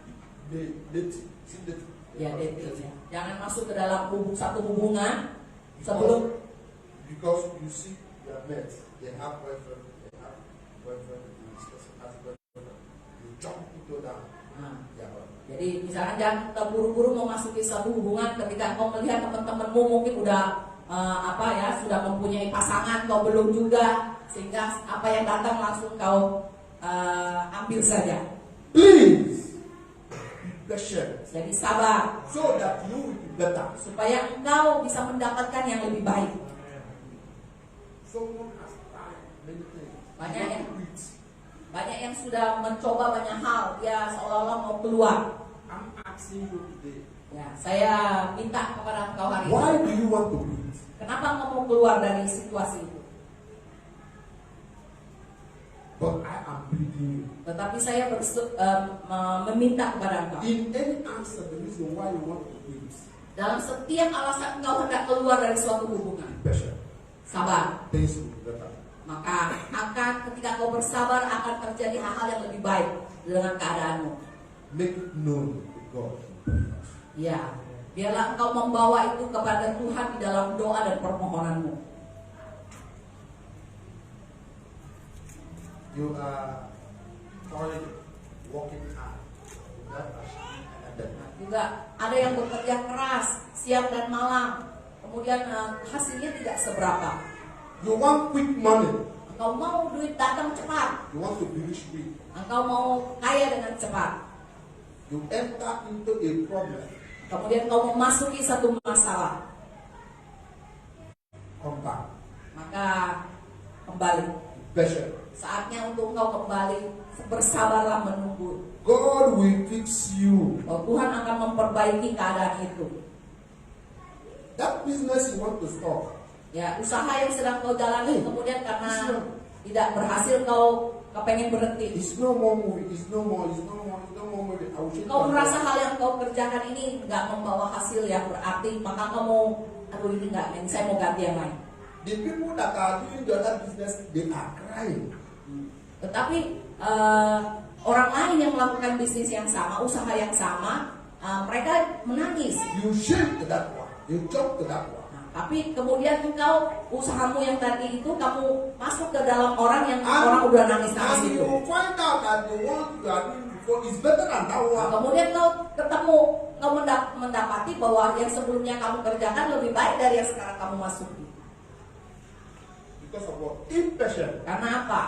dating. See dating. Ya, dating. Ya. Jangan masuk ke dalam satu hubungan sebelum Because you see your mates, they have boyfriend, you discuss husband, you jump into that. Yeah. Jadi misalnya jangan terburu-buru memasuki satu hubungan ketika kau melihat teman-temanmu mungkin udah sudah mempunyai pasangan, kau belum juga, sehingga apa yang datang langsung kau ambil saja. Please be patient. Jadi sabar So that you will be better. supaya engkau bisa mendapatkan yang lebih baik. Someone has tried many things. Banyak yang- Quit. Banyak yang sudah mencoba banyak hal, dia seolah-olah mau keluar. I'm asking you today. Ya, saya minta kepada engkau hari Why ini, do you want to quit? kenapa engkau mau keluar dari situasi itu? But I am pleading you. Tetapi saya meminta kepada engkau, In any answer, the reason why you want to quit, dalam setiap alasan engkau hendak keluar dari suatu hubungan, be patient. sabar. Things will be better. Maka ketika kau bersabar akan terjadi hal-hal yang lebih baik dengan keadaanmu. Make it known to God. Ya, biarlah engkau membawa itu kepada Tuhan di dalam doa dan permohonanmu. You are toiling, working hard. That actually ended. Juga ada yang bekerja keras siang dan malam, kemudian hasilnya tidak seberapa. You want quick money. Engkau mau duit datang cepat, You want to be rich quick. engkau mau kaya dengan cepat. You enter into a problem. Kemudian kau memasuki satu masalah, Come back. maka kembali. Patient. Saatnya untuk engkau kembali, bersabarlah menunggu. God will fix you. Bahwa Tuhan akan memperbaiki keadaan itu. That business you want to stop. Ya, usaha yang sedang kau jalani kemudian karena tidak berhasil kau pengen berhenti. It's no more movie. It's no more movie. I will change Kau my merasa life. hal yang kau kerjakan ini nggak membawa hasil yang berarti, maka kau mau, aduh ini nggak, ini saya mau ganti yang lain. The people that are doing the other business, they are crying. Tetapi orang lain yang melakukan bisnis yang sama, usaha yang sama, mereka menangis. You shift to that one. You jump to that one. Tapi kemudian engkau usahamu yang tadi itu kamu masuk ke dalam orang yang orang udah nangis-nangis And itu. you find out that the one you are doing before is better than that one. Kemudian kau ketemu, kau mendapati bahwa yang sebelumnya kamu kerjakan lebih baik dari yang sekarang kamu masuki. Because of what? Impatient. Karena apa?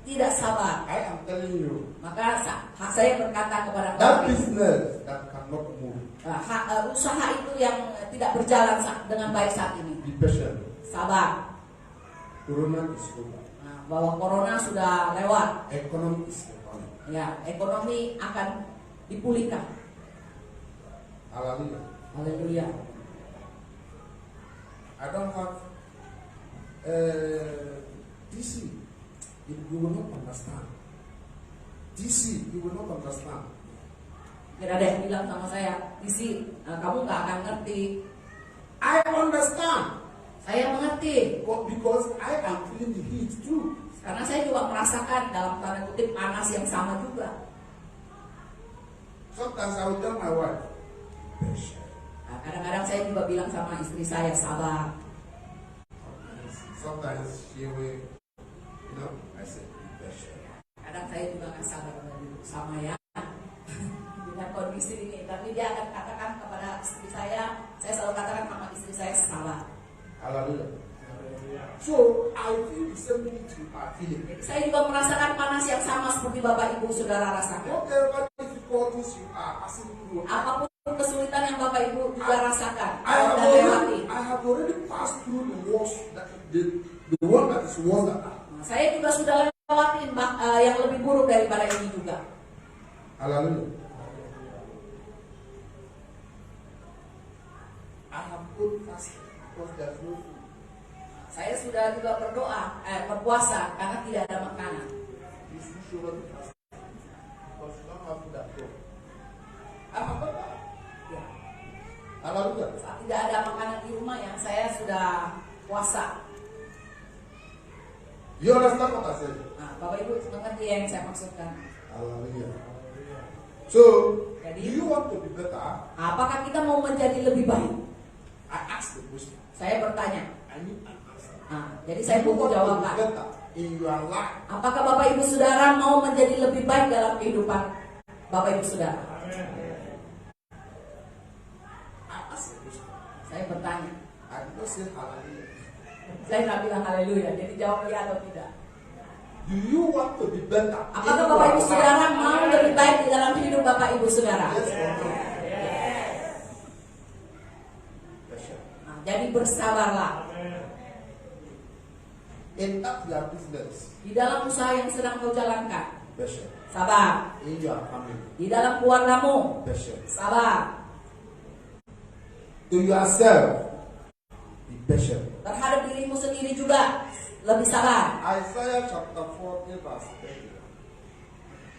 Tidak sabar. I am telling you. Maka saya berkata kepada That kau, business that cannot move. usaha itu yang tidak berjalan dengan baik saat ini. Be patient. Sabar. Corona is over. Bahwa corona sudah lewat. Economy is recovering. Ya, ekonomi akan dipulihkan. Hallelujah. Haleluya. I don't have DC. You will not understand. DC, you will not understand. Tidak ada yang bilang sama saya, Disi, kamu nggak akan ngerti. I understand. Saya mengerti. Because I am feeling the heat too. Karena saya juga merasakan dalam tanda kutip panas yang sama juga. Sometimes I will tell my wife, patient. Kadang-kadang saya juga bilang sama istri saya, sabar. Sometimes she will, I say, be patient. Kadang saya juga akan sabar sama ya dengan kondisi ini. Tapi dia akan katakan kepada istri saya selalu katakan sama istri saya, sabar. Hallelujah. So I feel the same thing you are feeling. Saya juga merasakan panas yang sama seperti Bapak Ibu Saudara rasakan. Whatever difficulties you are passing through, Apapun kesulitan yang Bapak Ibu juga rasakan I dan lewati. have already passed through the worst, the one that is worse than that. Saya juga sudah lewatin yang lebih buruk daripada ini juga. Hallelujah. I have put fasting because there's no food. Saya sudah juga berdoa, berpuasa karena tidak ada makanan. kuasa. You understand what I said? Nah, Bapak Ibu mengerti yang saya maksudkan? Hallelujah. So, Jadi, do you want to be better? apakah kita mau menjadi lebih baik? I ask the question. Saya bertanya. I need an answer. Nah, jadi saya Do you butuh want to be jawaban. better in your life? Apakah Bapak Ibu Saudara mau menjadi lebih baik dalam kehidupan Bapak Ibu Saudara? I ask the question. Saya bertanya. I did not say hallelujah. Saya nggak bilang haleluya, jadi jawab ya atau tidak. Do you want to be better? Apakah Bapak Ibu Saudara mau lebih baik di dalam hidup Bapak Ibu Saudara? Yes or no? Yes, sir. Nah, jadi bersabarlah In that your business, di dalam usaha yang sedang kau jalankan. yes, sir. Sabar. In your family, Di dalam keluargamu. yes, sir. Sabar. To yourself, be patient. Terhadap dirimu sendiri juga lebih sabar. Isaiah chapter 40 verse 30.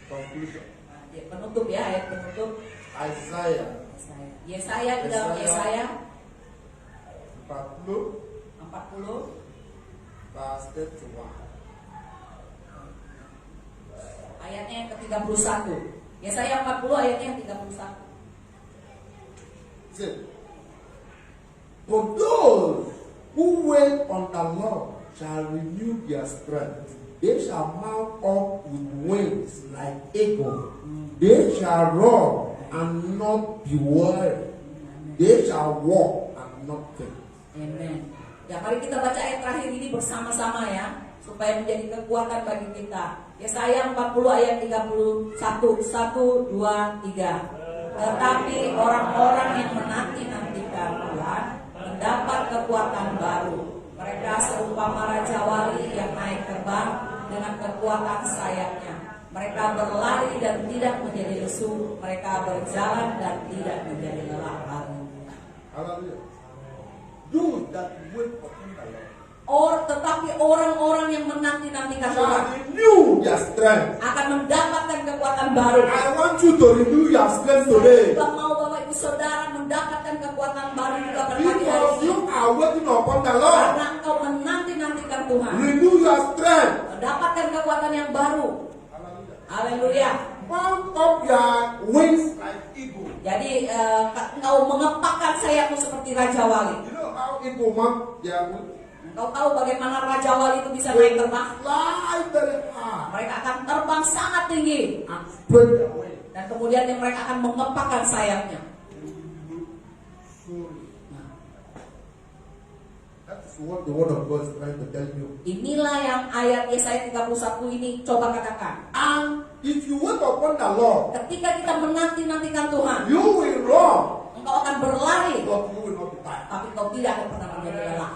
Conclusion. Nah, ya, penutup ya, ayat penutup. Isaiah Yesaya di dalam Yesaya 40 40 verse 31. ayatnya yang ke-31. Yesaya 40 ayatnya yang 31. Say, for those who wait on the Lord shall renew their strength. They shall mount up with wings like eagle. They shall run and not be weary. They shall walk and not faint. Amen. Ya, mari kita baca ayat terakhir ini bersama-sama ya, supaya menjadi kekuatan bagi kita. Yesaya 40 ayat 31, 1, 2, 3. Tetapi orang-orang yang menanti-nantikan Tuhan mendapat kekuatan baru. Mereka seumpama raja wali yang naik terbang dengan kekuatan sayapnya. Mereka berlari dan tidak menjadi lesu. Mereka berjalan dan tidak menjadi lelah. Hallelujah. Those that wait upon the Lord Tetapi orang-orang yang menanti-nantikan Tuhan shall renew their strength. akan mendapatkan kekuatan baru. I want you to renew your strength today. Juga mau Bapak Ibu Saudara mendapatkan kekuatan baru juga pada pagi hari Because ini. you are waiting upon the Lord. Karena engkau menanti-nantikan Tuhan, Renew your strength. mendapatkan kekuatan yang baru. Haleluya. Mount up your wings like eagle. Jadi engkau mengepakkan sayapmu seperti Raja Wali. You know how eagle mount their wings? Engkau tahu bagaimana Raja Wali itu bisa naik terbang? Fly very high Mereka akan terbang sangat tinggi. and spread their wings. Dan kemudian mereka akan mengepakkan sayapnya. Sorry. That is what the word of God is trying to tell you. Inilah yang ayat Yesaya 31 ini coba katakan. And if you wait upon the Lord, Ketika kita menanti-nantikan Tuhan, you will run, engkau akan berlari, but you will not be tired. tapi engkau tidak akan pernah menjadi lelah.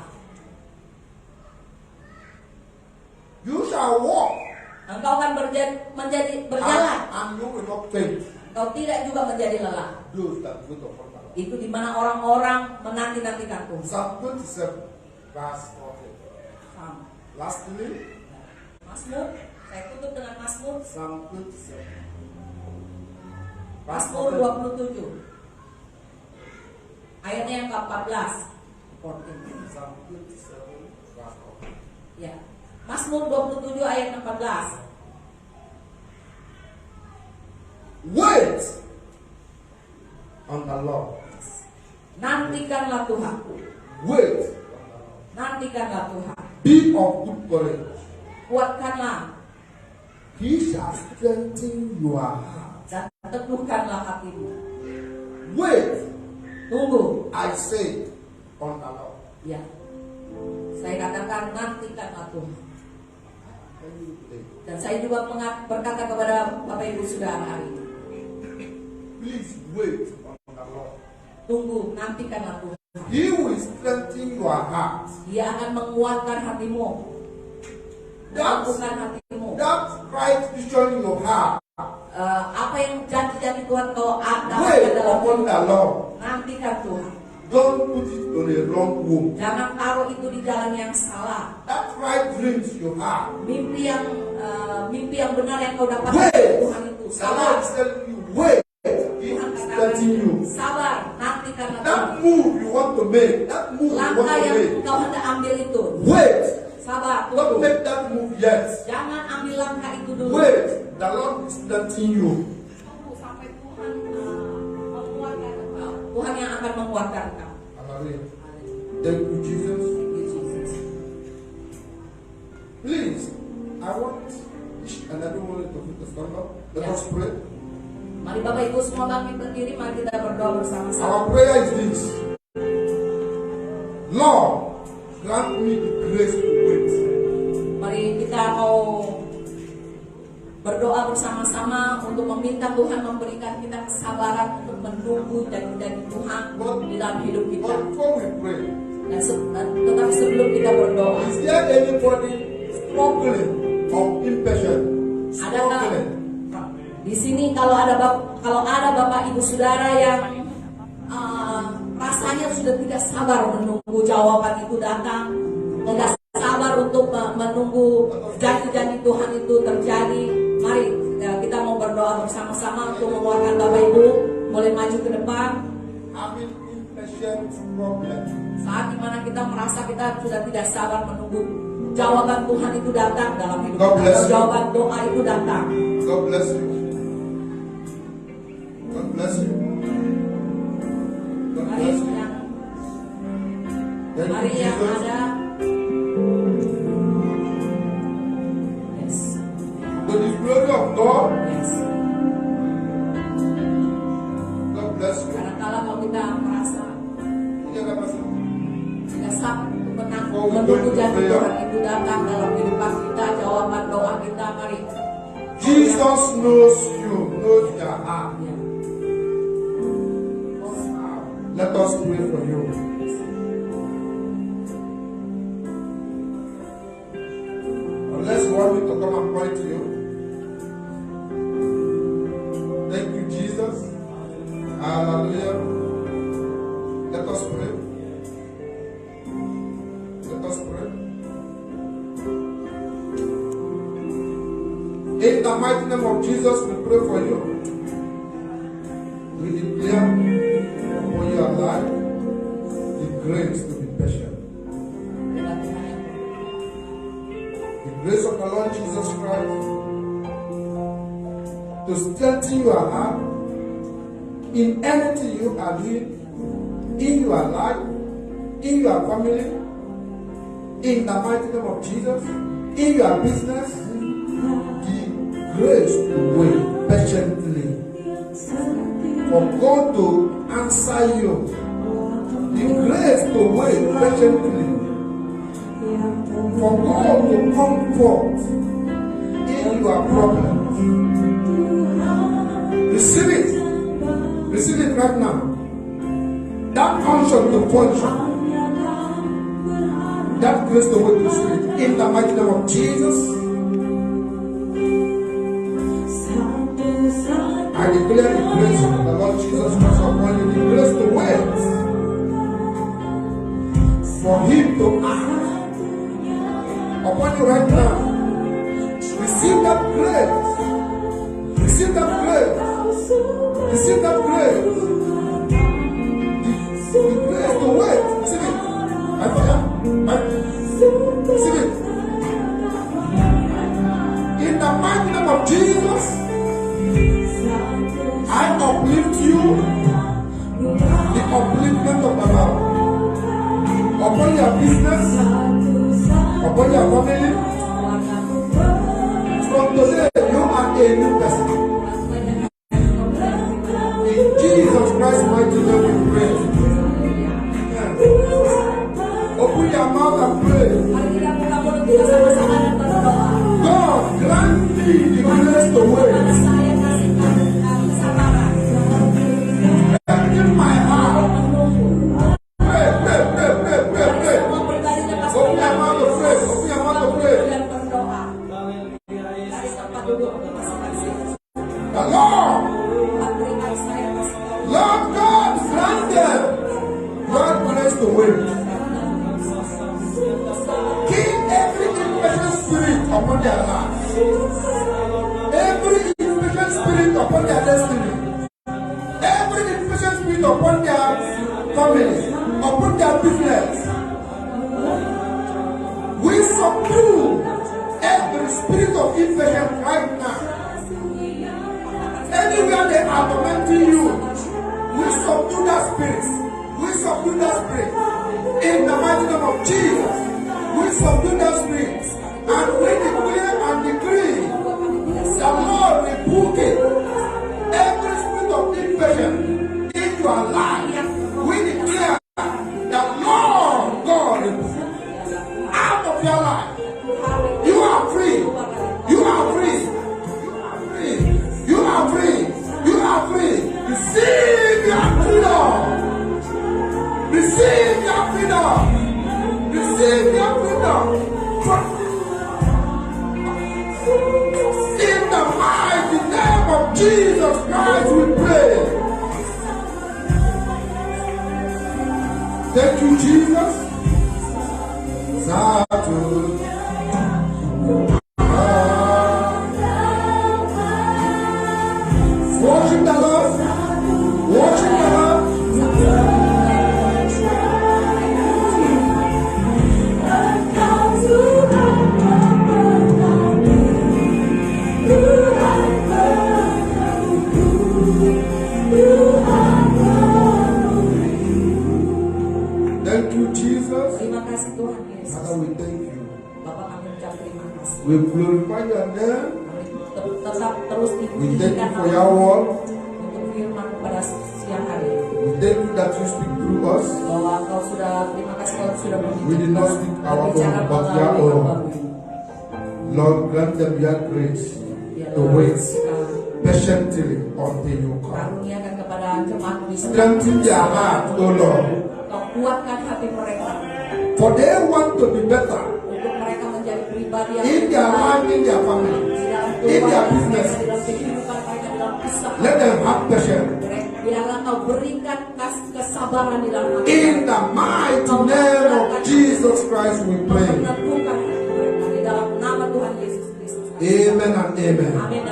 You shall walk, Engkau akan berjalan, and you will not faint. engkau tidak juga menjadi lelah. Those that wait upon the Lord. Itu di mana orang-orang menanti-nantikan Tuhan. Psalm 27, verse 14. Sama. Lastly, Mazmur, saya tutup dengan Mazmur, Psalm 27. Mazmur 27. Ayatnya yang ke-14. 14. Psalm 27, verse 14. Ya. Mazmur 27 ayat 14. Wait on the Lord. Nantikanlah Tuhan. Wait. Nantikanlah Tuhan. Be of good courage. Kuatkanlah He shall strengthen your heart. dan teguhkanlah hatimu. Wait, Tunggu. I say, on the Lord. Ya. Saya katakan nantikanlah Tuhan. Tell you today, Dan saya juga berkata kepada Bapak Ibu Saudara hari ini. please wait on the Lord. Tunggu, nantikanlah Tuhan. He will strengthen your heart. Dia akan menguatkan hatimu. Menguatkan hatimu. That right vision in your heart. Apa yang janji-janji Tuhan kau dapatkan Wait dalam upon the hidup. Lord. Nantikan Tuhan. Don't put it on a wrong room. Jangan taruh itu di jalan yang salah. That right dreams you have. Mimpi yang benar yang kau dapatkan Wait. dari Tuhan itu. The Sabar. Lord is telling you, wait. He Tuhan is katakan, strengthening you. sabar, nantikanlah Tuhan. That move you want to make, that move you want Langkah to yang make, kau hendak ambil itu, wait. sabar, Don't tunggu. make that move yet. Jangan ambil langkah itu dulu. Wait. The Lord is letting you. Tunggu sampai Tuhan menguatkan engkau. Tuhan yang akan menguatkan engkau. Hallelujah. Thank you, Jesus. Thank you, Jesus. Please, I want each and everyone to put the stand up. Let us pray. Mari Bapak Ibu semua bangkit berdiri, mari kita berdoa bersama-sama. Our prayer is this. Lord, grant me the grace to wait. Mari kita mau berdoa bersama-sama untuk meminta Tuhan memberikan kita kesabaran untuk menunggu janji-janji Tuhan di dalam hidup kita. But before we pray, Tetapi sebelum kita berdoa, is there anybody struggling or impatient? adakah Struggling. di sini kalau ada Bapak Ibu Saudara yang rasanya sudah tidak sabar menunggu jawaban itu datang, tidak sabar untuk menunggu janji-janji Tuhan itu terjadi. Mari kita mau berdoa bersama-sama untuk menguatkan Bapak Ibu. Boleh maju ke depan. Having impatient problem. Saat dimana kita merasa kita sudah tidak sabar menunggu jawaban Tuhan itu datang dalam hidup God kita, bless atau you. jawaban doa itu datang. God bless you. God bless you. God Mari bless you. yang Thank Mari you, yang Jesus. ada. Yes, To the glory of God. yes. God bless you. Kadang-kala kalau kita merasa Iya, God bless you. tidak sabar untuk menunggu janji Tuhan itu datang dalam kehidupan kita, jawaban doa kita, mari. Jesus knows you, knows your heart. Ya. Let us pray for you. Unless you want me to come and point to you. Thank you, Jesus. Hallelujah. Let us pray. Let us pray. In the mighty name of Jesus, we pray for you. We declare upon your life the grace to be patient. The grace of the Lord Jesus Christ to strengthen your heart in anything you are doing, in your life, in your family, in the mighty name of Jesus, in your business, the grace to wait patiently for God to answer you, the grace to wait patiently for God to comfort in your problems. Receive it right now. That unction to function, that grace to wait, receive it in the mighty name of Jesus. I declare the grace of the Lord Jesus Christ upon you, the grace to wait for Him to act upon you right now. Receive that grace. Receive that grace. Receive that grace. The grace to wait. Receive it. Receive it. In the mighty name of Jesus, I uplift you, the upliftment of the Lord upon your business, upon your family. From today, you are a new person. In Jesus Christ's mighty name we pray. Amen. Open your mouth and pray. Mari kita buka mulut kita sama-sama dan berdoa. God, grant me the grace to wait. Kepada saya kasihkan kesabaran. In my heart. Menunggu. Pray, pray, pray, pray, pray, pray. Semua pribadinya pasti Open your mouth to pray. Open your mouth to pray. dan berdoa. Dari tempat duduk masing-masing. The Lord, Tuhan berikan saya kasih Lord God, grant them God grace to wait. Keep every impatient spirit upon their lives. Every impatient spirit upon their destiny. Every impatient spirit upon their family, business. We subdue every spirit of infection right now. Anywhere they are tormenting you, we subdue that spirit. We subdue that spirit. In the mighty name of Jesus, we subdue that spirit. And we declare and decree the Lord rebuke it. Every spirit of infection in your life, we declare the Lord God rebuke out of your life. You are free. You are free. You are free. You are free. Receive your freedom. Receive your freedom. Receive your freedom. In the mighty name of Jesus Christ we pray. Thank you, Jesus. Worship the Lord. Worship the Lord. Thank you, Jesus. Terima kasih Tuhan Yesus. Father, we thank you. Bapak kami ucap terima kasih. We glorify your name. Kami tetap terus We thank dipujikan you for your word. untuk firman pada siang hari ini. We thank you that you speak through us. Bahwa kau sudah, terima kasih kau sudah We did not speak our own, berbicara but your melalui own. hamba-Mu ini. Lord, grant them your grace to wait patiently until you come. Karuniakan kepada jemaat-Mu di seluruh Strengthen their heart, O Lord. Kau kuatkan hati mereka For they want to be better untuk mereka menjadi pribadi yang in their life, in their family, di dalam in their keluarga mereka, business. di dalam kehidupan mereka, di dalam usaha. Let them have patience. Biarlah kau berikan kesabaran di dalam hati In mereka. the mighty name of Jesus Christ we Kau pray. meneguhkan hati mereka di dalam nama Tuhan Yesus Kristus. Amen and amen. Amin.